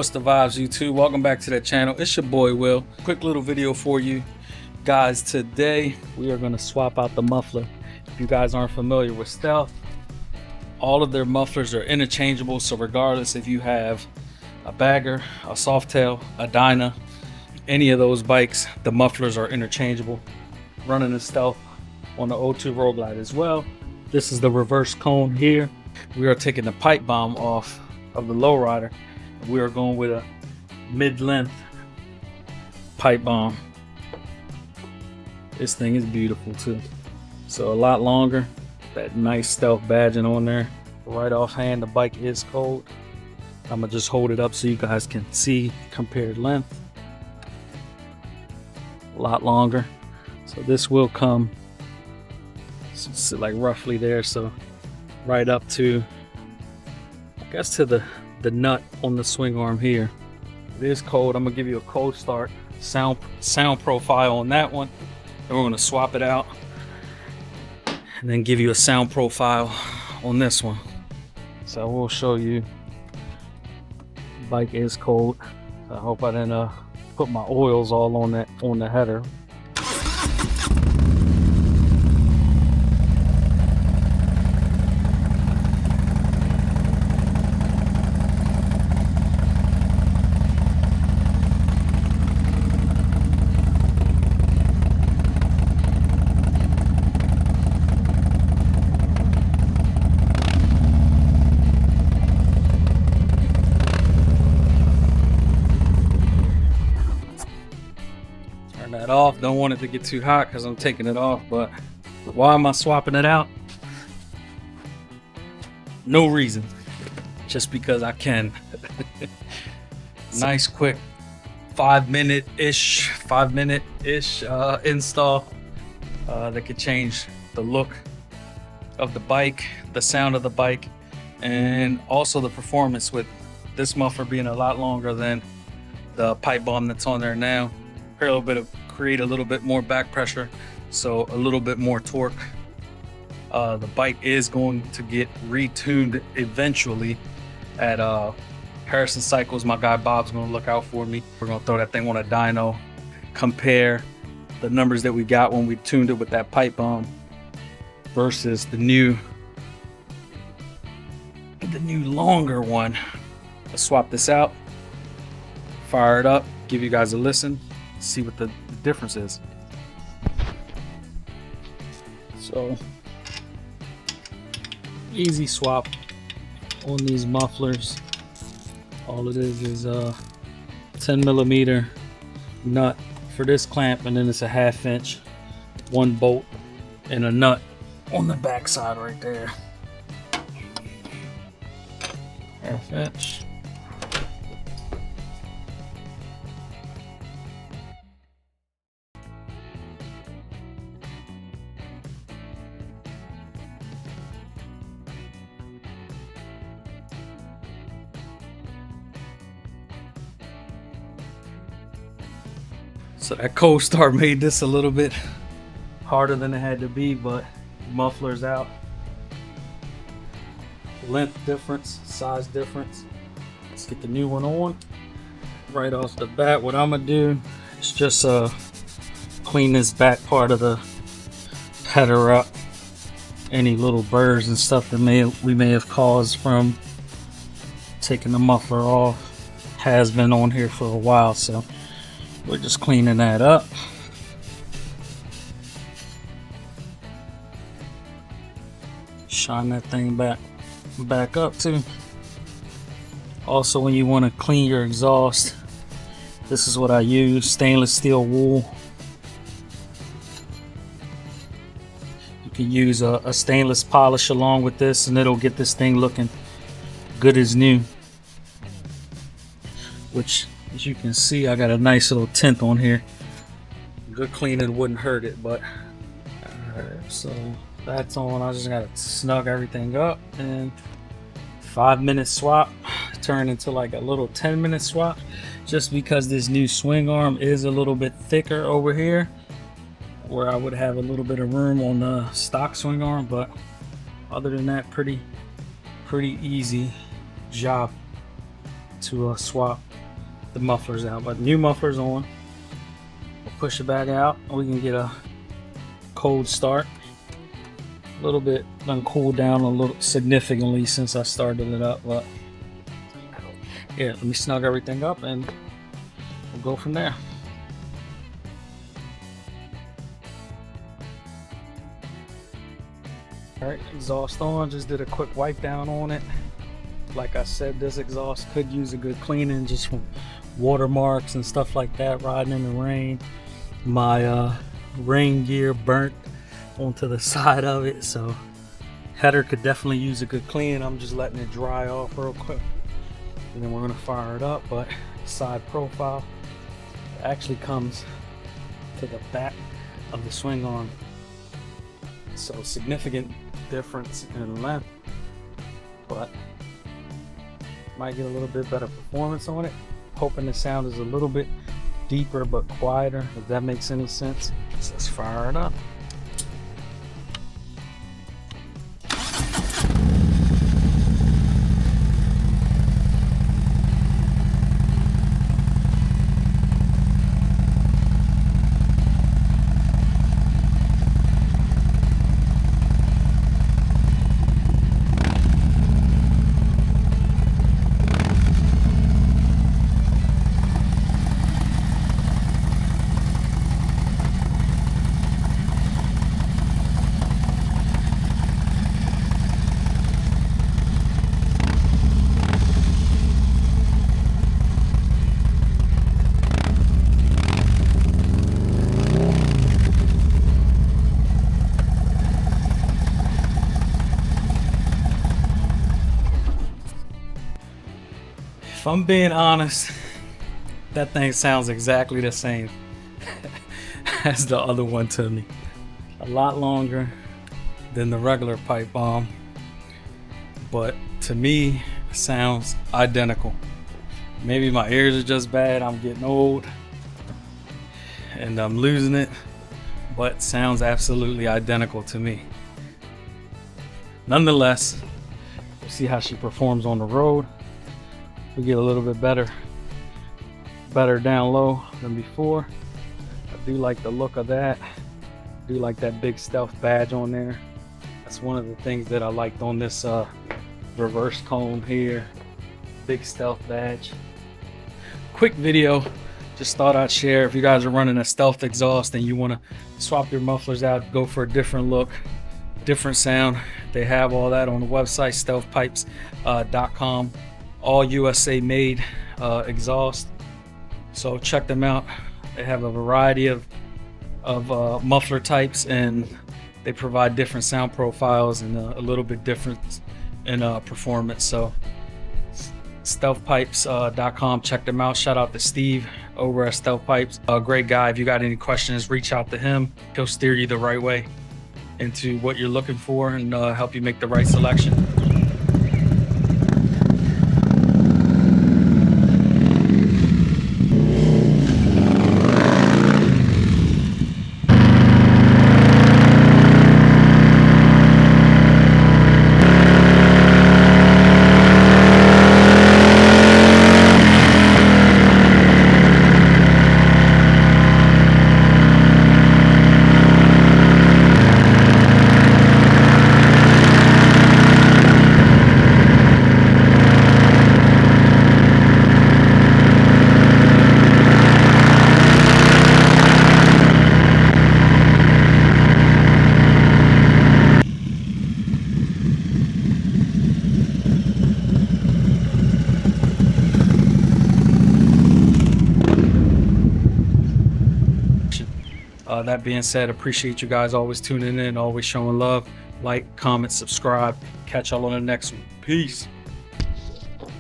What's the vibes, YouTube? Welcome back to the channel. It's your boy Will. Quick little video for you guys. Today we are going to swap out the muffler. If you guys aren't familiar with Stealth, all of their mufflers are interchangeable, so regardless if you have a bagger, a softail, a Dyna, any of those bikes, the mufflers are interchangeable. Running the Stealth on the O2 Road Glide as well. This is the reverse cone here. We are taking the pipe bomb off of the Low Rider. We are going with a mid-length pipe bomb. This thing is beautiful too. So a lot longer. That nice Stealth badging on there. Right offhand, the bike is cold. I'm gonna just hold it up so you guys can see compared length. A lot longer. So this will come like roughly there, so right up to, I guess, to the nut on the swing arm here. It is cold. I'm gonna give you a cold start sound profile on that one, and we're gonna swap it out and then give you a sound profile on this one. So I will show you. The bike is cold. I hope I didn't put my oils all on the header. That off. Don't want it to get too hot because I'm taking it off. But why am I swapping it out? No reason, just because I can. Nice quick 5 minute ish install that could change the look of the bike, the sound of the bike, and also the performance, with this muffler being a lot longer than the pipe bomb that's on there now. Create a little bit more back pressure, so a little bit more torque. The bike is going to get retuned eventually at Harrison Cycles. My guy Bob's going to look out for me. We're going to throw that thing on a dyno, compare the numbers that we got when we tuned it with that pipe bomb versus the new longer one. Let's swap this out, fire it up, give you guys a listen, see what the difference is. So easy swap on these mufflers. All it is a 10 millimeter nut for this clamp, and then it's a 1/2 inch, one bolt and a nut on the back side right there. 1/2 inch. So that cold start made this a little bit harder than it had to be, but muffler's out. Length difference, size difference. Let's get the new one on. Right off the bat, what I'm gonna do is just clean this back part of the header up. Any little burrs and stuff that we may have caused from taking the muffler off has been on here for a while, so we're just cleaning that up. Shine that thing back up too. Also, when you want to clean your exhaust, this is what I use: stainless steel wool. You can use a stainless polish along with this, and it'll get this thing looking good as new. Which, as you can see, I got a nice little tint on here. Good cleaning wouldn't hurt it, but alright, so that's on. I just gotta snug everything up, and 5-minute swap turned into like a little 10-minute swap, just because this new swing arm is a little bit thicker over here, where I would have a little bit of room on the stock swing arm. But other than that, pretty easy job. to swap the mufflers out. But new mufflers on. We'll push it back out. We can get a cold start. A little bit done cooled down a little significantly since I started it up, but yeah, let me snug everything up and we'll go from there. All right, exhaust on. Just did a quick wipe down on it. Like I said, this exhaust could use a good cleaning, just from watermarks and stuff like that, riding in the rain. My rain gear burnt onto the side of it, so header could definitely use a good clean. I'm just letting it dry off real quick, and then we're gonna fire it up. But side profile actually comes to the back of the swing arm, so significant difference in length, but might get a little bit better performance on it. Hoping the sound is a little bit deeper but quieter, if that makes any sense. So let's fire it up. If I'm being honest, that thing sounds exactly the same as the other one to me. A lot longer than the regular pipe bomb, but to me, it sounds identical. Maybe my ears are just bad, I'm getting old and I'm losing it, but sounds absolutely identical to me. Nonetheless, we'll see how she performs on the road. We get a little bit better down low than before. I do like the look of that. I do like that big stealth badge on there. That's one of the things that I liked on this reverse comb here. Big stealth badge. Quick video, just thought I'd share. If you guys are running a stealth exhaust and you want to swap your mufflers out, go for a different look, different sound, they have all that on the website, stealthpipes.com. All USA made exhaust, so check them out. They have a variety of muffler types, and they provide different sound profiles and a little bit different in performance. So stealthpipes.com, check them out. Shout out to Steve over at Stealth Pipes, a great guy. If you got any questions, reach out to him. He'll steer you the right way into what you're looking for and help you make the right selection. That being said, appreciate you guys always tuning in, always showing love. Like, comment, subscribe. Catch y'all on the next one. Peace.